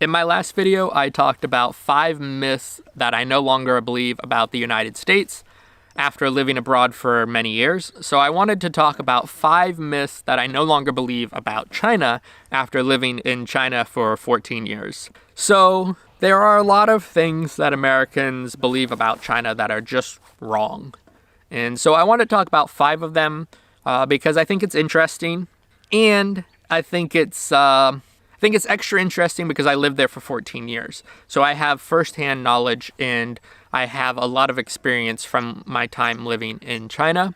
In my last video, I talked about 5 myths that I no longer believe about the United States after living abroad for many years. So I wanted to talk about 5 myths that I no longer believe about China after living in China for 14 years. So there are a lot of things that Americans believe about China that are just wrong. And so I want to talk about 5 of them because I think it's interesting, and I think it's extra interesting because I lived there for 14 years. So I have firsthand knowledge and I have a lot of experience from my time living in China.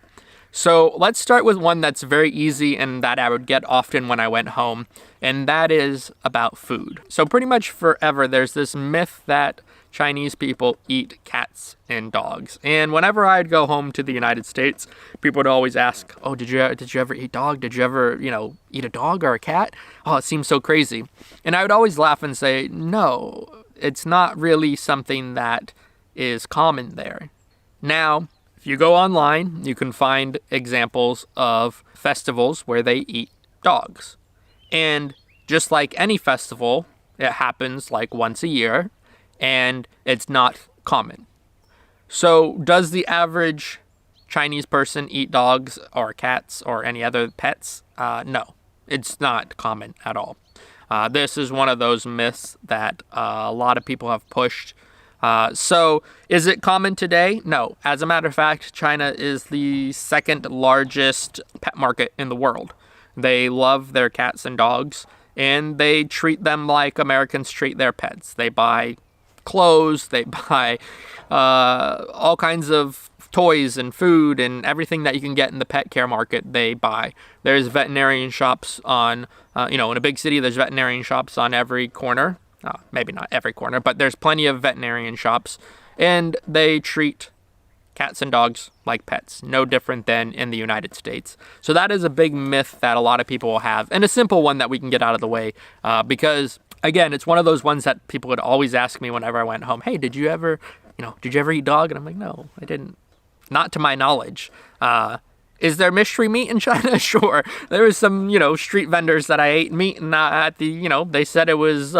So let's start with one that's very easy and that I would get often when I went home, and that is about food. So pretty much forever, there's this myth that Chinese people eat cats and dogs. And whenever I'd go home to the United States, people would always ask, oh, did you ever eat dog? Did you ever, eat a dog or a cat? Oh, it seems so crazy. And I would always laugh and say, no, it's not really something that is common there. Now, if you go online, you can find examples of festivals where they eat dogs. And just like any festival, it happens like once a year, and it's not common. So does the average Chinese person eat dogs or cats or any other pets? No, it's not common at all. This is one of those myths that a lot of people have pushed. So is it common today? No. As a matter of fact, China is the second largest pet market in the world. They love their cats and dogs, and they treat them like Americans treat their pets. They buy clothes, they buy all kinds of toys and food and everything that you can get in the pet care market, they buy. There's veterinarian shops on, in a big city, there's veterinarian shops on every corner. Maybe not every corner, but there's plenty of veterinarian shops, and they treat cats and dogs like pets, no different than in the United States. So that is a big myth that a lot of people will have, and a simple one that we can get out of the way, because again, it's one of those ones that people would always ask me whenever I went home, hey, did you ever eat dog? And I'm like, no, I didn't. Not to my knowledge. Is there mystery meat in China? Sure. There was some, street vendors that I ate meat, and they said it was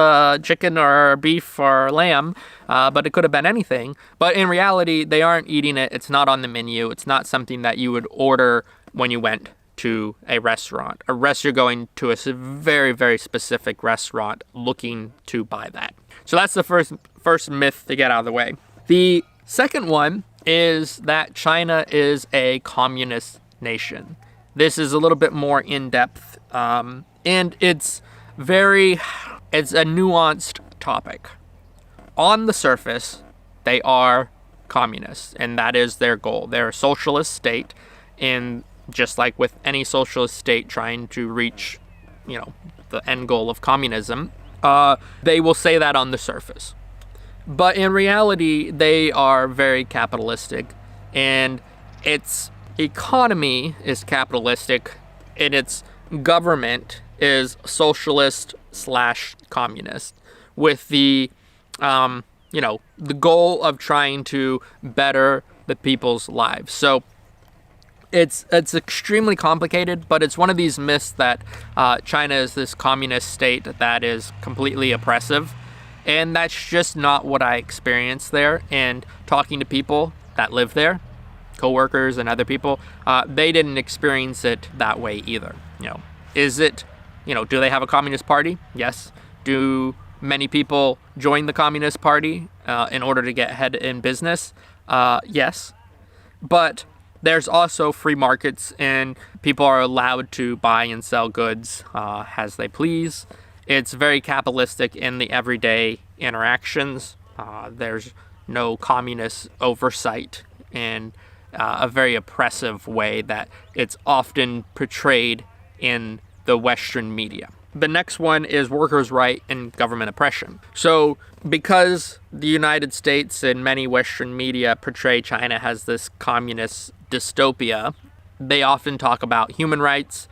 chicken or beef or lamb, but it could have been anything. But in reality, they aren't eating it. It's not on the menu. It's not something that you would order when you went to a restaurant. Unless you're going to a very, very specific restaurant looking to buy that. So that's the first myth to get out of the way. The second one is that China is a communist nation. This is a little bit more in-depth, and it's a nuanced topic. On the surface, they are communists, and that is their goal. They're a socialist state, and just like with any socialist state trying to reach, the end goal of communism, they will say that on the surface. But in reality, they are very capitalistic, and its economy is capitalistic, and its government is socialist/communist, with the goal of trying to better the people's lives. So it's extremely complicated, but it's one of these myths that China is this communist state that is completely oppressive. And that's just not what I experienced there. And talking to people that live there, coworkers and other people, they didn't experience it that way either. Is it, do they have a communist party? Yes. Do many people join the communist party in order to get ahead in business? Yes. But there's also free markets, and people are allowed to buy and sell goods as they please. It's very capitalistic in the everyday interactions. There's no communist oversight in a very oppressive way that it's often portrayed in the Western media. The next one is workers' right and government oppression. So because the United States and many Western media portray China as this communist dystopia, they often talk about human rights,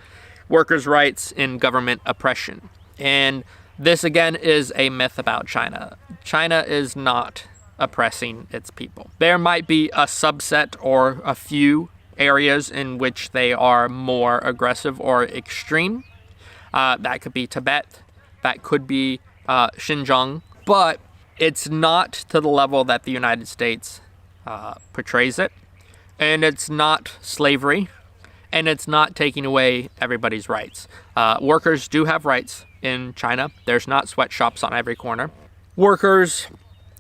workers' rights, and government oppression. And this, again, is a myth about China. China is not oppressing its people. There might be a subset or a few areas in which they are more aggressive or extreme. That could be Tibet. That could be Xinjiang, but it's not to the level that the United States portrays it, and it's not slavery, and it's not taking away everybody's rights. Workers do have rights in China. There's not sweatshops on every corner. Workers,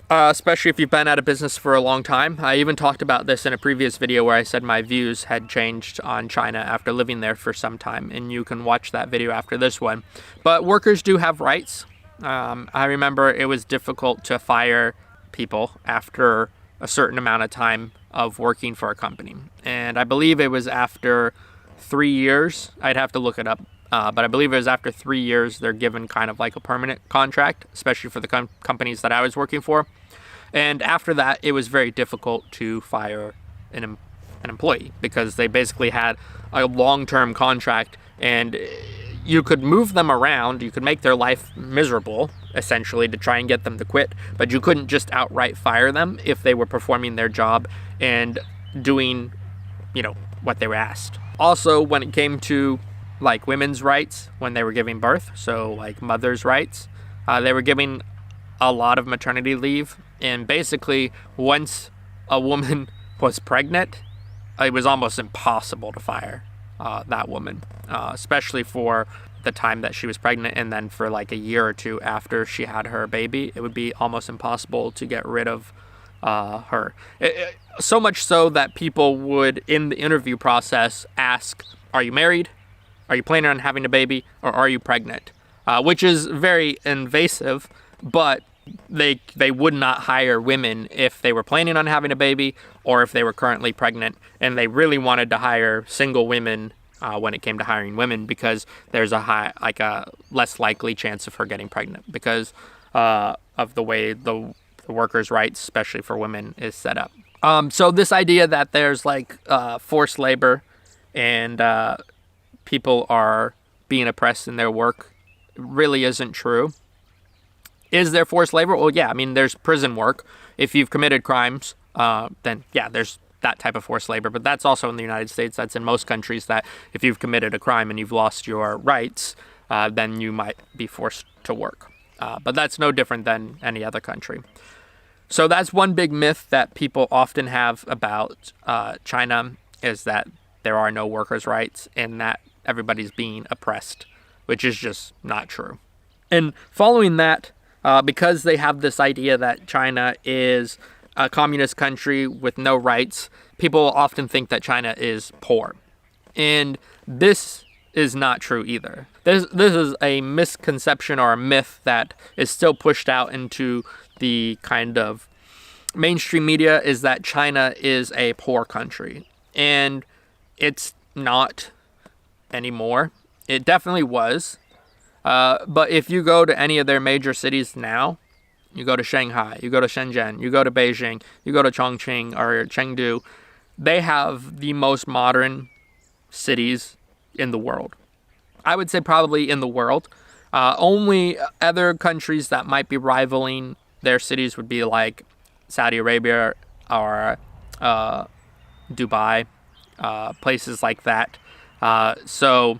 especially if you've been out of business for a long time. I even talked about this in a previous video where I said my views had changed on China after living there for some time, and you can watch that video after this one. But workers do have rights. I remember it was difficult to fire people after a certain amount of time of working for a company. And I believe it was after 3 years. I'd have to look it up. But I believe it was after 3 years they're given kind of like a permanent contract, especially for the companies that I was working for. And after that, it was very difficult to fire an employee because they basically had a long-term contract, and you could move them around. You could make their life miserable, essentially, to try and get them to quit, but you couldn't just outright fire them if they were performing their job and doing, what they were asked. Also, when it came to like women's rights, when they were giving birth, so like mothers' rights, they were giving a lot of maternity leave. And basically, once a woman was pregnant, it was almost impossible to fire that woman, especially for the time that she was pregnant, and then for like a year or two after she had her baby, it would be almost impossible to get rid of her. So much so that people would, in the interview process, ask, "Are you married? Are you planning on having a baby? Or are you pregnant?" Which is very invasive, but they would not hire women if they were planning on having a baby or if they were currently pregnant, and they really wanted to hire single women when it came to hiring women, because there's a less likely chance of her getting pregnant because of the way the workers' rights, especially for women, is set up. So this idea that there's like forced labor and people are being oppressed in their work really isn't true. Is there forced labor? Well, yeah, there's prison work. If you've committed crimes, then yeah, there's that type of forced labor. But that's also in the United States. That's in most countries, that if you've committed a crime and you've lost your rights, then you might be forced to work. But that's no different than any other country. So that's one big myth that people often have about China, is that there are no workers' rights and that everybody's being oppressed, which is just not true. And following that, because they have this idea that China is a communist country with no rights, people often think that China is poor. And this is not true either. This is a misconception or a myth that is still pushed out into the kind of mainstream media, is that China is a poor country. And it's not anymore. It definitely was. But if you go to any of their major cities now, you go to Shanghai, you go to Shenzhen, you go to Beijing, you go to Chongqing or Chengdu, they have the most modern cities in the world. I would say probably in the world. Only other countries that might be rivaling their cities would be like Saudi Arabia or Dubai, places like that. So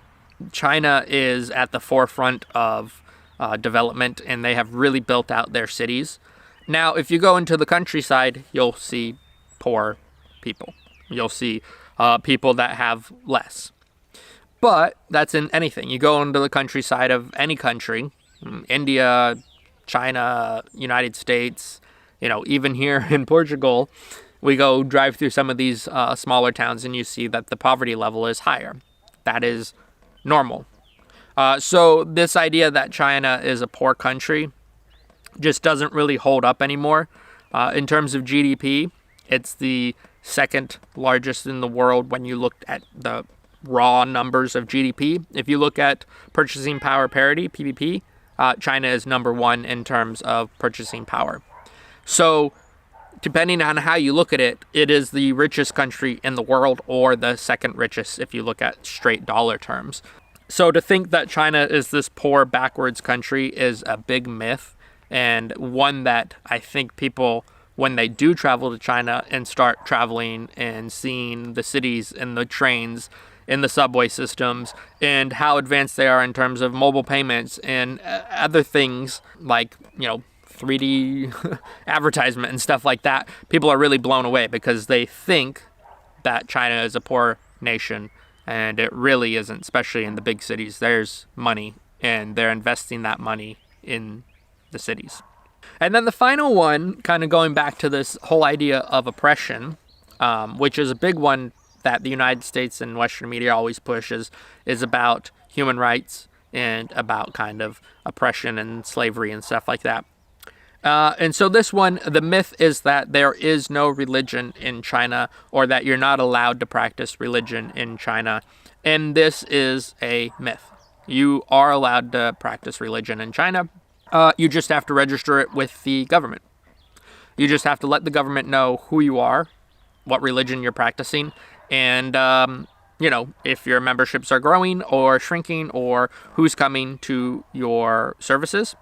China is at the forefront of development, and they have really built out their cities. Now, if you go into the countryside, you'll see poor people. You'll see people that have less. But that's in anything. You go into the countryside of any country, India, China, United States, even here in Portugal, we go drive through some of these smaller towns and you see that the poverty level is higher. That is normal. So this idea that China is a poor country just doesn't really hold up anymore. In terms of GDP, it's the second largest in the world when you look at the raw numbers of GDP. If you look at purchasing power parity, PPP, China is number one in terms of purchasing power. So depending on how you look at it, it is the richest country in the world, or the second richest if you look at straight dollar terms. So to think that China is this poor, backwards country is a big myth, and one that I think people, when they do travel to China and start traveling and seeing the cities and the trains in the subway systems and how advanced they are in terms of mobile payments and other things like, 3D advertisement and stuff like that, people are really blown away because they think that China is a poor nation, and it really isn't, especially in the big cities. There's money, and they're investing that money in the cities. And then the final one, kind of going back to this whole idea of oppression, which is a big one that the United States and Western media always pushes, is about human rights and about kind of oppression and slavery and stuff like that. And so this one, the myth is that there is no religion in China, or that you're not allowed to practice religion in China. And this is a myth. You are allowed to practice religion in China. You just have to register it with the government. You just have to let the government know who you are, what religion you're practicing, and, if your memberships are growing or shrinking, or who's coming to your services.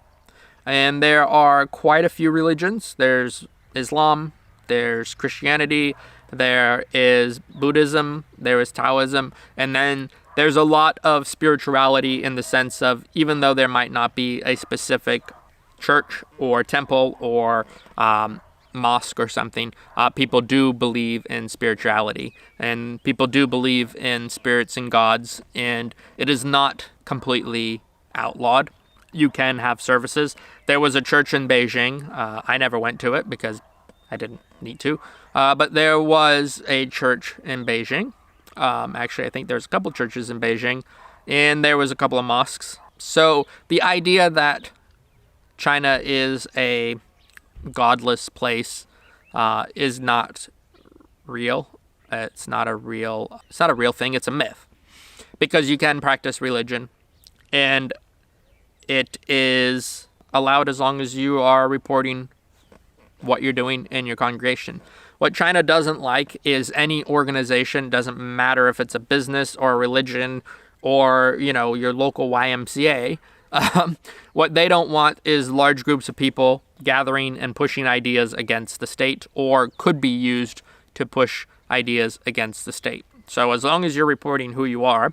And there are quite a few religions. There's Islam, there's Christianity, there is Buddhism, there is Taoism, and then there's a lot of spirituality in the sense of, even though there might not be a specific church or temple or mosque or something, people do believe in spirituality, and people do believe in spirits and gods, and it is not completely outlawed. You can have services. There was a church in Beijing. I never went to it because I didn't need to. But there was a church in Beijing. Actually, I think there's a couple churches in Beijing. And there was a couple of mosques. So the idea that China is a godless place is not real. It's not a real thing. It's a myth. Because you can practice religion. And it is allowed as long as you are reporting what you're doing in your congregation. What China doesn't like is any organization, doesn't matter if it's a business or a religion or, your local YMCA. What they don't want is large groups of people gathering and pushing ideas against the state, or could be used to push ideas against the state. So as long as you're reporting who you are,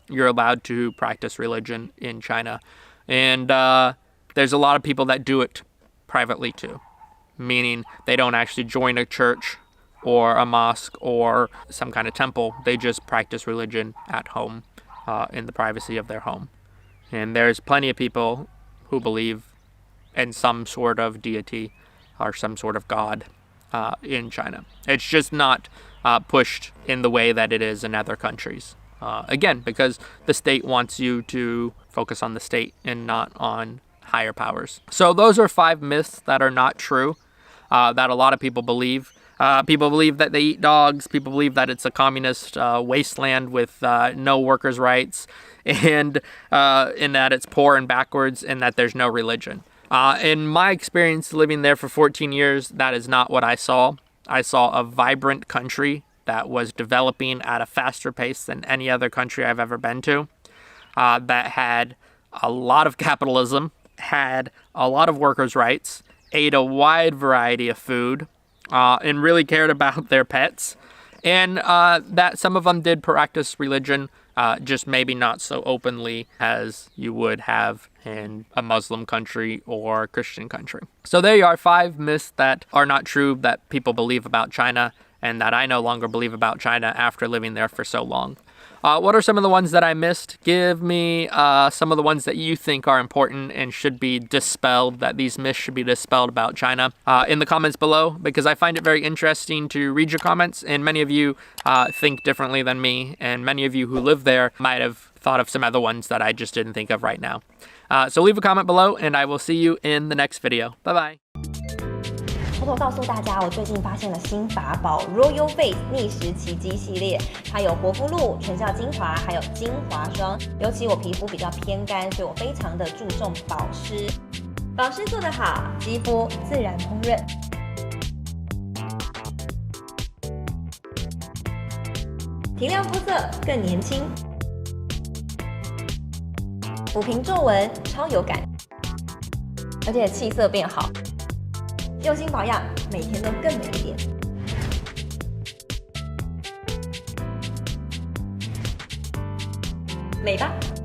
you're allowed to practice religion in China. And there's a lot of people that do it privately too, meaning they don't actually join a church or a mosque or some kind of temple. They just practice religion at home in the privacy of their home. And there's plenty of people who believe in some sort of deity or some sort of god in China. It's just not pushed in the way that it is in other countries. Again, because the state wants you to focus on the state and not on higher powers. So those are 5 myths that are not true, that a lot of people believe. People believe that they eat dogs. People believe that it's a communist wasteland with no workers' rights, and in that it's poor and backwards, and that there's no religion. In my experience living there for 14 years, that is not what I saw. I saw a vibrant country that was developing at a faster pace than any other country I've ever been to, that had a lot of capitalism, had a lot of workers' rights, ate a wide variety of food, and really cared about their pets, and that some of them did practice religion, just maybe not so openly as you would have in a Muslim country or Christian country. So there you are, 5 myths that are not true that people believe about China, and that I no longer believe about China after living there for so long. What are some of the ones that I missed? Give me some of the ones that you think are important and should be dispelled, that these myths should be dispelled about China, in the comments below, because I find it very interesting to read your comments, and many of you think differently than me, and many of you who live there might have thought of some other ones that I just didn't think of right now. So leave a comment below, and I will see you in the next video. Bye-bye. 偷偷告诉大家，我最近发现了新法宝 Royal Face 逆时奇迹系列，它有活肤露、全效精华，还有精华霜。尤其我皮肤比较偏干，所以我非常的注重保湿。保湿做得好，肌肤自然烹润。提亮肤色更年轻，抚平皱纹超有感，而且气色变好。用心保养，每天都更美一点。美吧。